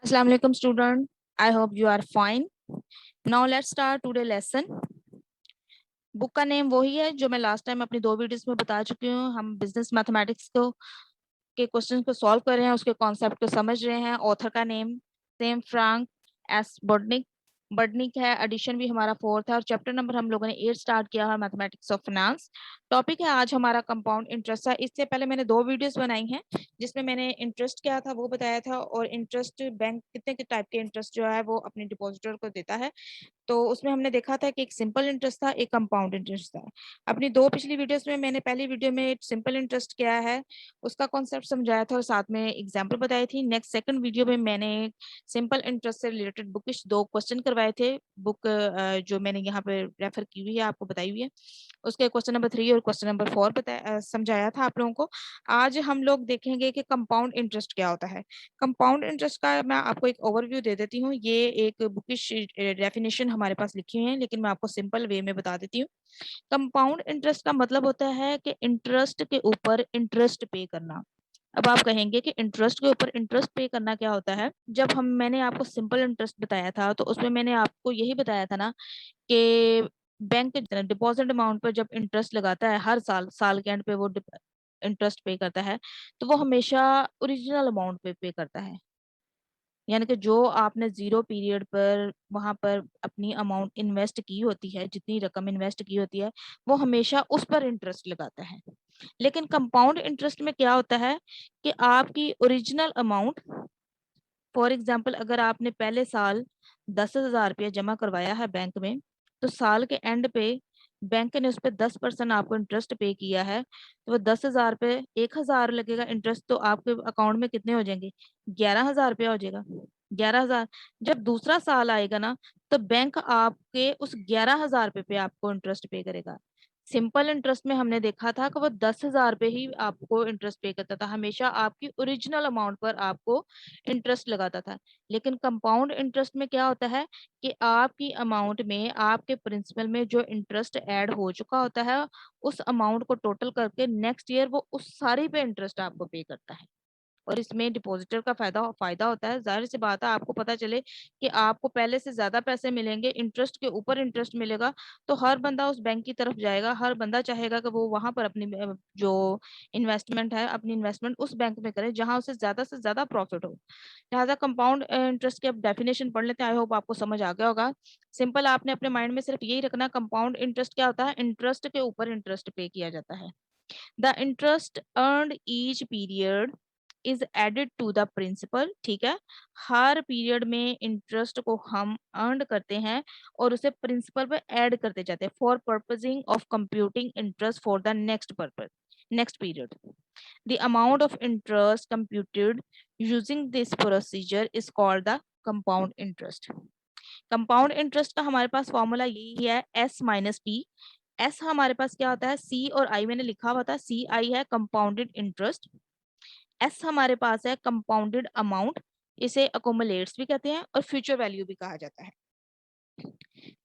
Assalamu alaikum student. I hope you are fine. Now let's start today lesson. Book का name वही है जो मैं लास्ट टाइम अपनी 2 वीडियोस में बता चुकी हूँ। हम बिजनेस मैथमेटिक्स को के क्वेश्चन को सॉल्व कर रहे हैं, उसके कॉन्सेप्ट को समझ रहे हैं। ऑथर का नेम सेम फ्रैंक एस बर्डनिक बर्डनिक है। एडिशन भी हमारा 4th है और चैप्टर नंबर हम लोगों ने 8 स्टार्ट किया है, मैथमेटिक्स ऑफ फाइनेंस। टॉपिक है आज हमारा कंपाउंड इंटरेस्ट है। इससे पहले मैंने 2 वीडियोस बनाई हैं जिसमें मैंने इंटरेस्ट क्या था वो बताया था और इंटरेस्ट बैंक कितने के टाइप के इंटरेस्ट जो है वो अपने डिपॉजिटर को देता है। तो उसमें हमने देखा था कि एक सिंपल इंटरेस्ट था, एक कंपाउंड इंटरेस्ट था। अपनी 2 पिछली वीडियोस में मैंने पहली वीडियो में सिंपल इंटरेस्ट क्या है उसका कॉन्सेप्ट समझाया था और साथ में एग्जांपल बताई थी। नेक्स्ट सेकंड वीडियो में मैंने सिंपल इंटरेस्ट से रिलेटेड बुकिश 2 क्वेश्चन करवाए थे। बुक जो मैंने यहाँ पे रेफर की हुई है आपको बताई हुई है, उसके क्वेश्चन नंबर 3 और क्वेश्चन नंबर 4 समझाया था आप लोगों को। आज हम लोग देखेंगे कि कंपाउंड इंटरेस्ट क्या होता है। कंपाउंड इंटरेस्ट का मैं आपको एक ओवरव्यू दे देती हूँ। ये एक बुकिश डेफिनेशन हमारे पास लिखी हुई है लेकिन मैं आपको सिंपल वे में बता देती हूँ। कंपाउंड इंटरेस्ट का मतलब होता है कि इंटरेस्ट के ऊपर इंटरेस्ट पे करना। अब आप कहेंगे कि इंटरेस्ट के ऊपर इंटरेस्ट पे करना क्या होता है। जब मैंने आपको सिंपल इंटरेस्ट बताया था तो उसमें मैंने आपको यही बताया था ना कि बैंक डिपॉजिट अमाउंट पर जब इंटरेस्ट लगाता है हर साल, साल के एंड पे वो इंटरेस्ट पे करता है तो वो हमेशा ओरिजिनल अमाउंट पे पे करता है। यानी कि जो आपने जीरो पीरियड पर वहां पर अपनी अमाउंट इन्वेस्ट की होती है, जितनी रकम इन्वेस्ट की होती है वो हमेशा उस पर इंटरेस्ट लगाता है। लेकिन कंपाउंड इंटरेस्ट में क्या होता है कि आपकी ओरिजिनल अमाउंट, फॉर एग्जाम्पल अगर आपने पहले साल 10,000 रुपया जमा करवाया है बैंक में, तो साल के एंड पे बैंक ने उस पर 10% आपको इंटरेस्ट पे किया है, तो वो 10,000 पे 1,000 लगेगा इंटरेस्ट, तो आपके अकाउंट में कितने हो जाएंगे? 11,000 रुपया हो जाएगा। 11,000। जब दूसरा साल आएगा ना तो बैंक आपके उस 11,000 पे आपको इंटरेस्ट पे करेगा। सिंपल इंटरेस्ट में हमने देखा था कि वो 10,000 पे ही आपको इंटरेस्ट पे करता था, हमेशा आपकी ओरिजिनल अमाउंट पर आपको इंटरेस्ट लगाता था। लेकिन कंपाउंड इंटरेस्ट में क्या होता है कि आपकी अमाउंट में, आपके प्रिंसिपल में जो इंटरेस्ट ऐड हो चुका होता है उस अमाउंट को टोटल करके नेक्स्ट ईयर वो उस सारी पे इंटरेस्ट आपको पे करता है। और इसमें डिपॉजिटर का फायदा फायदा होता है। जाहिर सी बात है, आपको पता चले कि आपको पहले से ज्यादा पैसे मिलेंगे, इंटरेस्ट के ऊपर इंटरेस्ट मिलेगा, तो हर बंदा उस बैंक की तरफ जाएगा। हर बंदा चाहेगा कि वो वहां पर अपनी जो इन्वेस्टमेंट है, अपनी इन्वेस्टमेंट उस बैंक में करे जहां उसे ज्यादा से ज्यादा प्रॉफिट हो। लिहाजा कंपाउंड इंटरेस्ट की अब डेफिनेशन पढ़ लेते हैं। आई होप आपको समझ आ गया होगा। सिंपल आपने अपने माइंड में सिर्फ यही रखना, कंपाउंड इंटरेस्ट क्या होता है? इंटरेस्ट के ऊपर इंटरेस्ट पे किया जाता है। The interest earned each period is added to the principal. ठीक है, हर पीरियड में इंटरेस्ट को हम अर्न करते हैं और उसे प्रिंसिपल पे ऐड करते जाते हैं for purposing of computing interest for the next purpose, next period. The amount of interest computed using this procedure is called the compound interest. Compound interest का हमारे पास फॉर्मूला यही है, एस माइनस पी। एस हमारे पास क्या होता है? सी और आई मैंने लिखा हुआ था, सी आई है कंपाउंडेड इंटरेस्ट। एस हमारे पास है कंपाउंडेड अमाउंट, इसे अकोमुलेट्स भी कहते हैं और फ्यूचर वैल्यू भी कहा जाता है।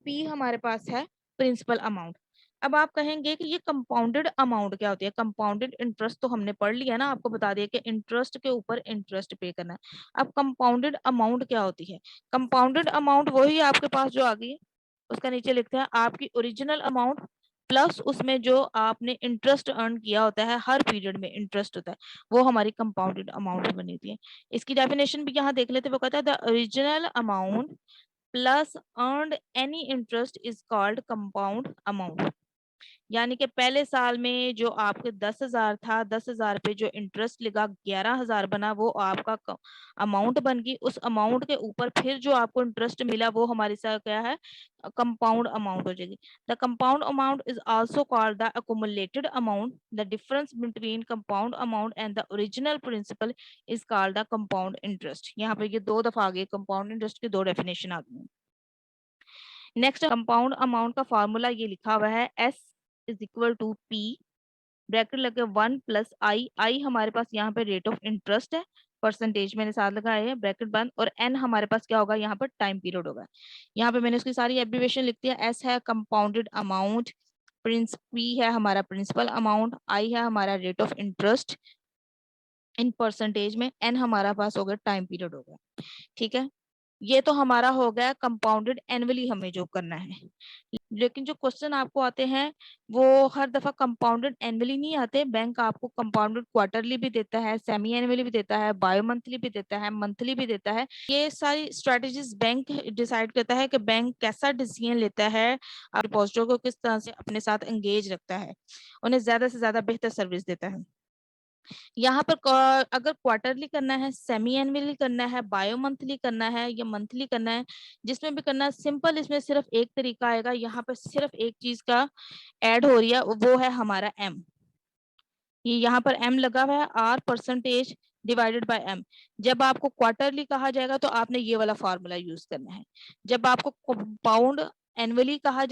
पी हमारे पास है प्रिंसिपल अमाउंट। अब आप कहेंगे कि ये कंपाउंडेड अमाउंट क्या होती है? कंपाउंडेड इंटरेस्ट तो हमने पढ़ लिया ना, आपको बता दिया कि इंटरेस्ट के ऊपर इंटरेस्ट पे करना है। अब कंपाउंडेड अमाउंट क्या होती है? कंपाउंडेड अमाउंट वही आपके पास जो आ गई है, उसका नीचे लिखते हैं आपकी ओरिजिनल अमाउंट प्लस उसमें जो आपने इंटरेस्ट अर्न किया होता है, हर पीरियड में इंटरेस्ट होता है, वो हमारी कंपाउंडेड अमाउंट बनी होती है। इसकी डेफिनेशन भी यहाँ देख लेते हैं। वो कहता है the original amount plus earned any interest is called compound amount. यानी कि पहले साल में जो आपके 10,000 था, 10,000 पे जो इंटरेस्ट लगा 11,000 बना, वो आपका अमाउंट बन गई। उस अमाउंट के ऊपर फिर जो आपको इंटरेस्ट मिला वो हमारे साथ क्या है? कंपाउंड अमाउंट हो जाएगी। The compound amount is also called the accumulated amount. The difference between compound amount and the original principal is called the compound interest. यहाँ पे ये 2 दफा आ गई, कंपाउंड इंटरेस्ट की 2 डेफिनेशन आ गई। नेक्स्ट, कंपाउंड अमाउंट का फॉर्मूला ये लिखा हुआ है, S is equal to P, bracket लगे 1 प्लस आई। आई हमारे पास यहाँ पे रेट ऑफ इंटरेस्ट है, परसेंटेज मैंने साथ लगाए हैं, ब्रैकेट बंद। और एन हमारे पास क्या होगा? यहाँ पर टाइम पीरियड होगा। यहाँ पे मैंने उसकी सारी एब्रीवेशन लिख दिया। एस है कंपाउंडेड अमाउंट, प्रिंस पी है हमारा प्रिंसिपल अमाउंट, आई है हमारा rate of interest in percentage में, एन हमारा पास होगा टाइम पीरियड होगा। ठीक है, ये तो हमारा हो गया कंपाउंडेड एनुअली हमें जो करना है। लेकिन जो क्वेश्चन आपको आते हैं वो हर दफा कंपाउंडेड एनुअली नहीं आते। बैंक आपको कंपाउंडेड क्वार्टरली भी देता है, सेमी एनुअली भी देता है, बायो मंथली भी देता है, मंथली भी देता है। ये सारी स्ट्रेटेजीज बैंक डिसाइड करता है कि बैंक कैसा डिसीजन लेता है और डिपॉजिटर को किस तरह से अपने साथ एंगेज रखता है, उन्हें ज्यादा से ज्यादा बेहतर सर्विस देता है। यहाँ पर अगर क्वार्टरली करना है, सेमी एनुअली करना है, बायो मंथली करना है या मंथली करना है, जिसमें भी करना है, सिंपल इसमें सिर्फ एक तरीका आएगा। यहाँ पर सिर्फ एक चीज का ऐड हो रही है, वो है हमारा एम। ये यहाँ पर एम लगा हुआ है, R percentage divided by M. जब आपको क्वार्टरली कहा जाएगा तो आपने ये वाला फॉर्मूला यूज करना है। जब आपको कंपाउंड एनुअली कहा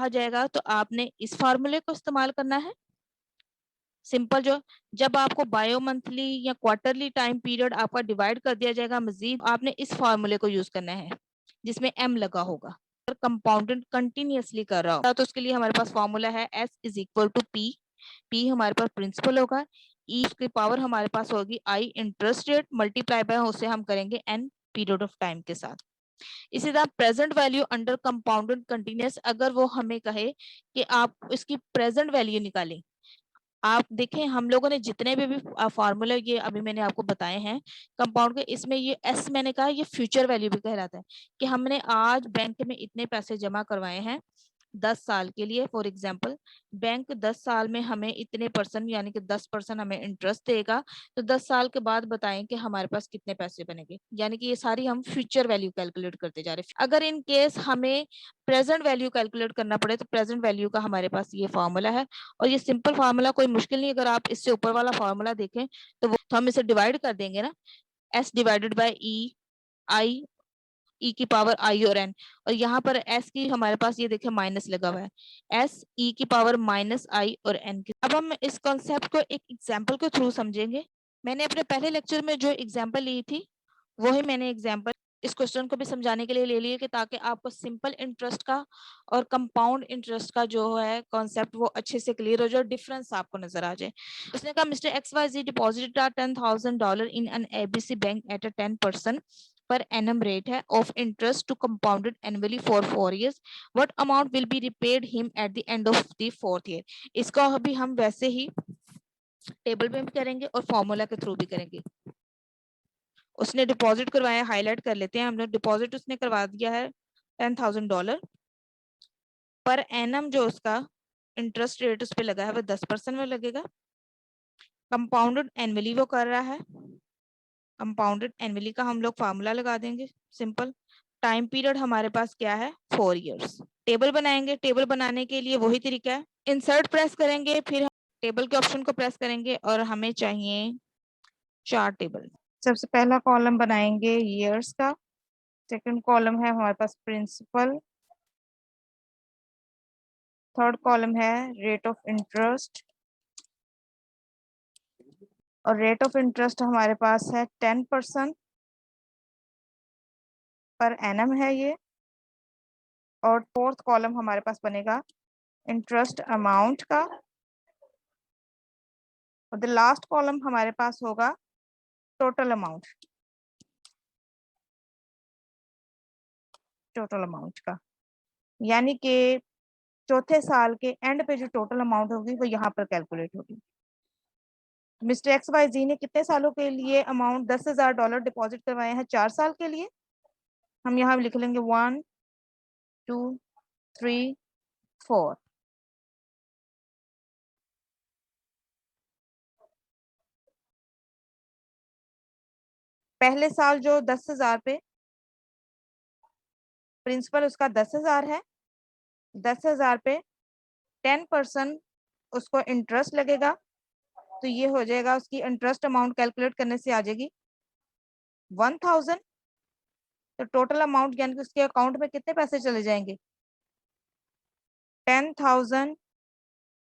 जाएगा तो आपने इस फॉर्मूले को इस्तेमाल करना है। सिंपल जो जब आपको बायो मंथली या क्वार्टरली टाइम पीरियड आपका डिवाइड कर दिया जाएगा, मजीद आपने इस फॉर्मूले को यूज करना है जिसमें एम लगा होगा। अगर कंपाउंडेड कंटिन्यूअसली कर रहा हो तो उसके लिए हमारे पास फॉर्मूला है S is equal to P. P हमारे पास प्रिंसिपल होगा, ई की पावर हमारे पास होगी आई इंटरेस्ट रेट मल्टीप्लाई बाय उसे हम करेंगे एन पीरियड ऑफ टाइम के साथ। इसी तरह present value under compounded continuous, अगर वो हमें कहे कि आप इसकी प्रेजेंट वैल्यू निकालें। आप देखें हम लोगों ने जितने भी फार्मूला ये अभी मैंने आपको बताए हैं कंपाउंड के, इसमें ये एस मैंने कहा ये फ्यूचर वैल्यू भी कहलाता है कि हमने आज बैंक में इतने पैसे जमा करवाए हैं 10 साल के लिए। फॉर एग्जाम्पल बैंक 10 साल में हमें इतने परसेंट यानी कि 10% हमें इंटरेस्ट देगा, तो 10 साल के बाद बताएं कि हमारे पास कितने पैसे बनेंगे। यानी कि ये सारी हम फ्यूचर वैल्यू कैलकुलेट करते जा रहे हैं। अगर इन केस हमें प्रेजेंट वैल्यू कैलकुलेट करना पड़े तो प्रेजेंट वैल्यू का हमारे पास ये फॉर्मूला है, और ये सिंपल फार्मूला कोई मुश्किल नहीं। अगर आप इससे ऊपर वाला फार्मूला देखें तो हम इसे डिवाइड कर देंगे ना, एस डिवाइडेड बाय ई, आई ई की पावर आई और एन, और यहाँ पर एस की हमारे पास ये देखें माइनस लगा हुआ है, एस ई की पावर माइनस आई और एन की। अब हम इस कॉन्सेप्ट को एक एग्जाम्पल के थ्रू समझेंगे। मैंने अपने पहले लेक्चर में जो एग्जाम्पल ली थी वही मैंने एग्जाम्पल इस क्वेश्चन को भी समझाने के लिए ले लिए कि ताकि आपको सिंपल इंटरेस्ट का और कंपाउंड इंटरेस्ट का जो है कॉन्सेप्ट वो अच्छे से क्लियर हो जाए, डिफरेंस आपको नजर आ जाए। उसने कहा mister X Y G deposited $10,000 in an ABC bank at a 10% per annum rate है of interest to compounded annually for 4 years. What amount will be repaid him at the end of the 4th year? इसको अभी हम वैसे ही table में भी करेंगे और formula के थ्रू भी करेंगे। उसने डिपॉजिट करवाया, हाईलाइट कर लेते हैं हम लोग। डिपॉजिट उसने करवा दिया है $10,000 पर एनम, जो उसका इंटरेस्ट रेट उस पर लगा है वो 10% में लगेगा। कंपाउंडेड एनुअली वो कर रहा है, कंपाउंडेड एनुअली का हम लोग फार्मूला लगा देंगे सिंपल। टाइम पीरियड हमारे पास क्या है 4 इयर्स। टेबल बनाएंगे, टेबल बनाने के लिए वही तरीका है, इंसर्ट प्रेस करेंगे, फिर टेबल के ऑप्शन को प्रेस करेंगे और हमें चाहिए 4 टेबल। सबसे पहला कॉलम बनाएंगे ईयर्स का, सेकंड कॉलम है हमारे पास प्रिंसिपल, थर्ड कॉलम है रेट ऑफ इंटरेस्ट, और रेट ऑफ इंटरेस्ट हमारे पास है 10% पर एनम है ये। और फोर्थ कॉलम हमारे पास बनेगा इंटरेस्ट अमाउंट का, और द लास्ट कॉलम हमारे पास होगा टोटल अमाउंट, टोटल अमाउंट का। यानी कि चौथे साल के एंड पे जो टोटल अमाउंट होगी वो यहाँ पर कैलकुलेट होगी। मिस्टर एक्स वाई जी ने कितने सालों के लिए अमाउंट $10,000 डिपॉजिट करवाए हैं? 4 साल के लिए। हम यहाँ लिख लेंगे 1 2 3 4। पहले साल जो 10,000 पे प्रिंसिपल उसका 10,000 है, 10,000 पे 10% उसको इंटरेस्ट लगेगा, तो ये हो जाएगा उसकी इंटरेस्ट अमाउंट कैलकुलेट करने से आ जाएगी 1,000। तो टोटल अमाउंट यानी कि उसके अकाउंट में कितने पैसे चले जाएंगे 10,000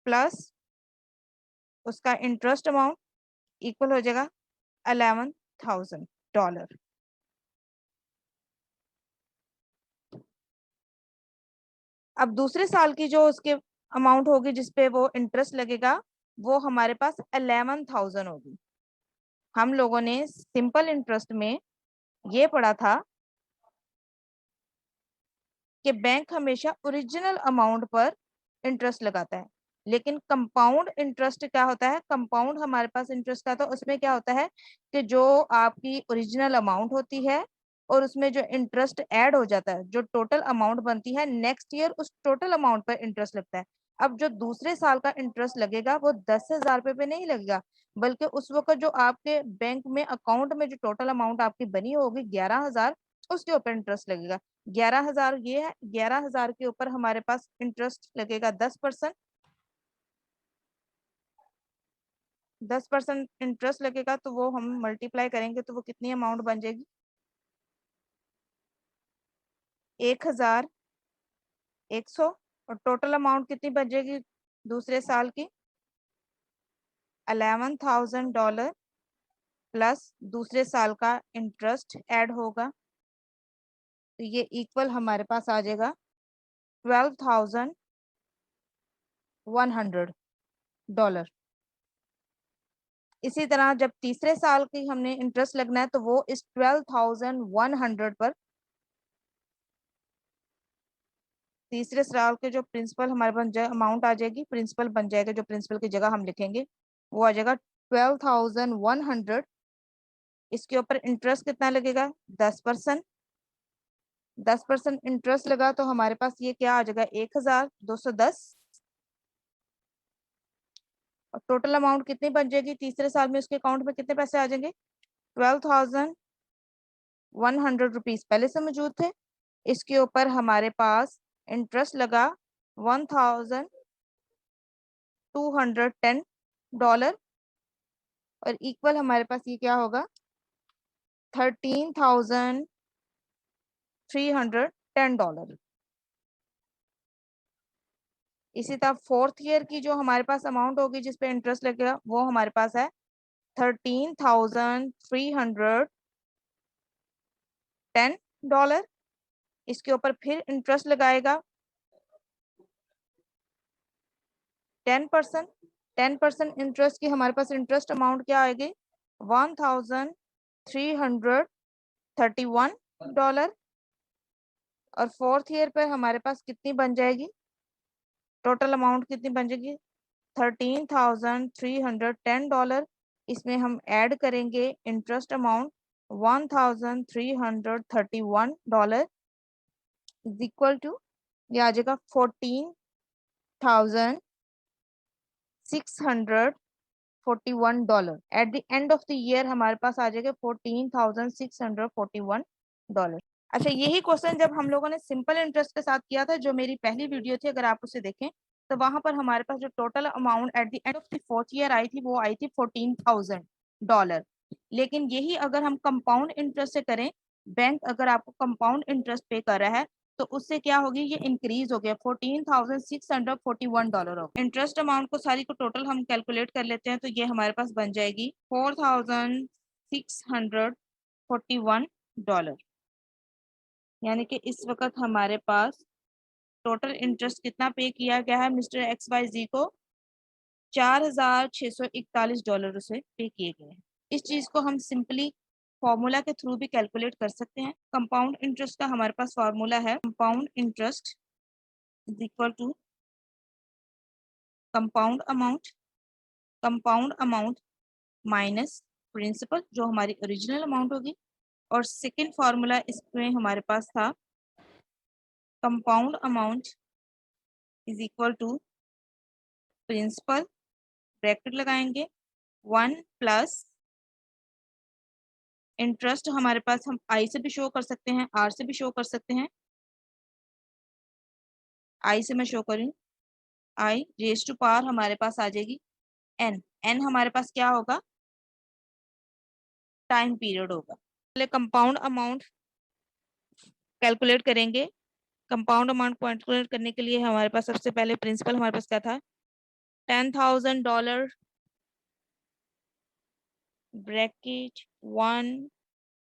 प्लस उसका इंटरेस्ट अमाउंट इक्वल हो जाएगा $11,000। अब दूसरे साल की जो उसके अमाउंट होगी जिसपे वो इंटरेस्ट लगेगा वो हमारे पास 11,000 होगी। हम लोगों ने सिंपल इंटरेस्ट में ये पढ़ा था कि बैंक हमेशा ओरिजिनल अमाउंट पर इंटरेस्ट लगाता है, लेकिन कंपाउंड इंटरेस्ट क्या होता है, कंपाउंड हमारे पास इंटरेस्ट का, तो उसमें क्या होता है कि जो आपकी ओरिजिनल अमाउंट होती है और उसमें जो इंटरेस्ट ऐड हो जाता है, जो टोटल अमाउंट बनती है नेक्स्ट ईयर उस टोटल अमाउंट पर इंटरेस्ट लगता है। अब जो दूसरे साल का इंटरेस्ट लगेगा वो 10,000 रुपये पे नहीं लगेगा, बल्कि उस वक्त जो आपके बैंक में अकाउंट में जो टोटल अमाउंट आपकी बनी होगी 11,000, उसके ऊपर इंटरेस्ट लगेगा। 11,000 ये है, 11,000 के ऊपर हमारे पास इंटरेस्ट लगेगा 10%। 10% इंटरेस्ट लगेगा तो वो हम मल्टीप्लाई करेंगे तो वो कितनी अमाउंट बन जाएगी, 1,100। और टोटल अमाउंट कितनी बन जाएगी दूसरे साल की, $11,000 प्लस दूसरे साल का इंटरेस्ट ऐड होगा, तो ये इक्वल हमारे पास आ जाएगा $12,100। इसी तरह जब तीसरे साल की हमने इंटरेस्ट लगना है तो वो इस 12,100 पर तीसरे साल के जो प्रिंसिपल हमारे पास अमाउंट आ जाएगी, प्रिंसिपल बन जाएगा, जो प्रिंसिपल की जगह हम लिखेंगे वो आ जाएगा 12,100। इसके ऊपर इंटरेस्ट कितना लगेगा, 10%। 10% इंटरेस्ट लगा तो हमारे पास ये क्या आ जाएगा, 1,210। और टोटल अमाउंट कितनी बन जाएगी तीसरे साल में, उसके अकाउंट में कितने पैसे आ जाएंगे, 12,100 रुपीज पहले से मौजूद थे। इसके ऊपर हमारे पास इंटरेस्ट लगा $1,210 और इक्वल हमारे पास ये क्या होगा, $13,310। इसी तरह फोर्थ ईयर की जो हमारे पास अमाउंट होगी जिसपे इंटरेस्ट लगेगा वो हमारे पास है $13,310। इसके ऊपर फिर इंटरेस्ट लगाएगा 10%। 10% इंटरेस्ट की हमारे पास इंटरेस्ट अमाउंट क्या आएगी, $1,331। और फोर्थ ईयर पे हमारे पास कितनी बन जाएगी, टोटल अमाउंट कितनी बन जाएगी, $13,310। इसमें हम ऐड करेंगे interest amount $1,331 is equal to, ये आ जाएगा $14,641। At the end of the year हमारे पास आ जाएगा $14,641। अच्छा, यही क्वेश्चन जब हम लोगों ने सिंपल इंटरेस्ट के साथ किया था, जो मेरी पहली वीडियो थी, अगर आप उसे देखें तो वहां पर हमारे पास जो total amount at the end of the fourth year I थी वो आई थी $14,000। लेकिन यही अगर हम कंपाउंड इंटरेस्ट से करें, बैंक अगर आपको कंपाउंड इंटरेस्ट पे कर रहा है तो उससे क्या होगी, ये इंक्रीज हो गया, $14,641 हो। इंटरेस्ट अमाउंट को सारी को टोटल हम कैलकुलेट कर लेते हैं तो ये हमारे पास बन जाएगी $4,641। यानी कि इस वक्त हमारे पास टोटल इंटरेस्ट कितना पे किया गया है मिस्टर XYZ को, $4,641 उसे पे किए गए हैं। इस चीज को हम सिंपली फॉर्मूला के थ्रू भी कैलकुलेट कर सकते हैं। कंपाउंड इंटरेस्ट का हमारे पास फॉर्मूला है, compound interest is equal to compound amount minus principal जो हमारी ओरिजिनल अमाउंट होगी। और सेकेंड फॉर्मूला इसमें हमारे पास था compound amount is equal to principal, bracket लगाएंगे 1 प्लस इंटरेस्ट, हमारे पास हम आई से भी शो कर सकते हैं, आर से भी शो कर सकते हैं। आई से मैं शो करूँ, आई रेज टू पावर हमारे पास आ जाएगी एन। एन हमारे पास क्या होगा, टाइम पीरियड होगा। पहले कंपाउंड अमाउंट कैलकुलेट करेंगे। कंपाउंड अमाउंट कैलकुलेट करने के लिए हमारे पास सबसे पहले प्रिंसिपल हमारे पास क्या था, $10,000 ब्रैकेट 1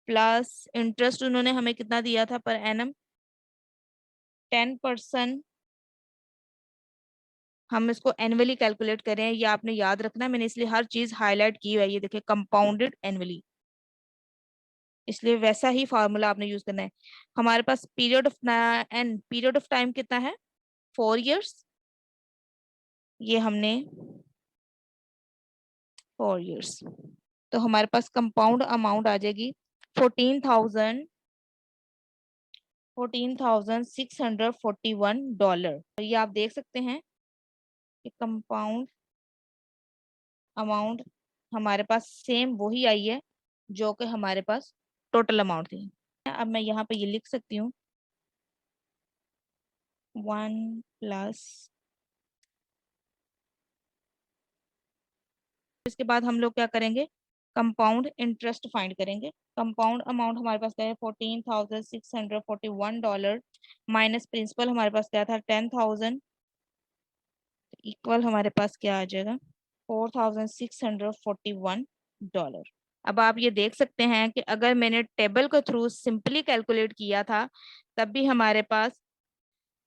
प्लस इंटरेस्ट उन्होंने हमें कितना दिया था पर एनम, 10% हम इसको एनुअली कैलकुलेट करें, ये आपने याद रखना है, मैंने इसलिए हर चीज हाईलाइट की है। ये देखिए कंपाउंडेड एनुअली, इसलिए वैसा ही फॉर्मूला आपने यूज करना है। हमारे पास period of and period of time कितना है, 4 years। ये हमने 4 years, तो हमारे पास कंपाउंड अमाउंट आ जाएगी 14,641 ये आप देख सकते हैं कि कंपाउंड अमाउंट हमारे पास सेम वही आई है जो कि हमारे पास टोटल अमाउंट थी। अब मैं यहाँ पे ये लिख सकती हूँ 1+, इसके बाद हम लोग क्या करेंगे, कंपाउंड इंटरेस्ट फाइंड करेंगे। कंपाउंड अमाउंट हमारे पास क्या है, $14,641 माइनस प्रिंसिपल हमारे पास क्या था, 10,000, इक्वल हमारे पास क्या आ जाएगा, $4,641। अब आप ये देख सकते हैं कि अगर मैंने टेबल के थ्रू सिंपली कैलकुलेट किया था तब भी हमारे पास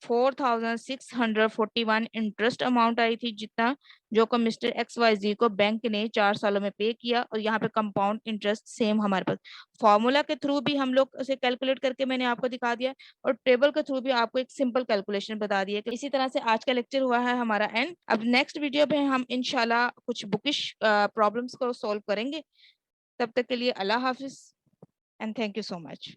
4,641 इंटरेस्ट अमाउंट आई थी, जितना जो को मिस्टर XYZ को बैंक ने 4 सालों में पे किया, और यहाँ पे कंपाउंड इंटरेस्ट सेम हमारे पास। फॉर्मूला के थ्रू भी हम लोग उसे कैलकुलेट करके मैंने आपको दिखा दिया, और टेबल के थ्रू भी आपको एक सिंपल कैलकुलेशन बता दिया। इसी तरह से आज का लेक्चर हुआ है हमारा एंड। अब नेक्स्ट वीडियो में हम इंशाल्लाह कुछ बुकिश प्रॉब्लम्स को सॉल्व करेंगे। तब तक के लिए अल्लाह हाफिज and thank you so much.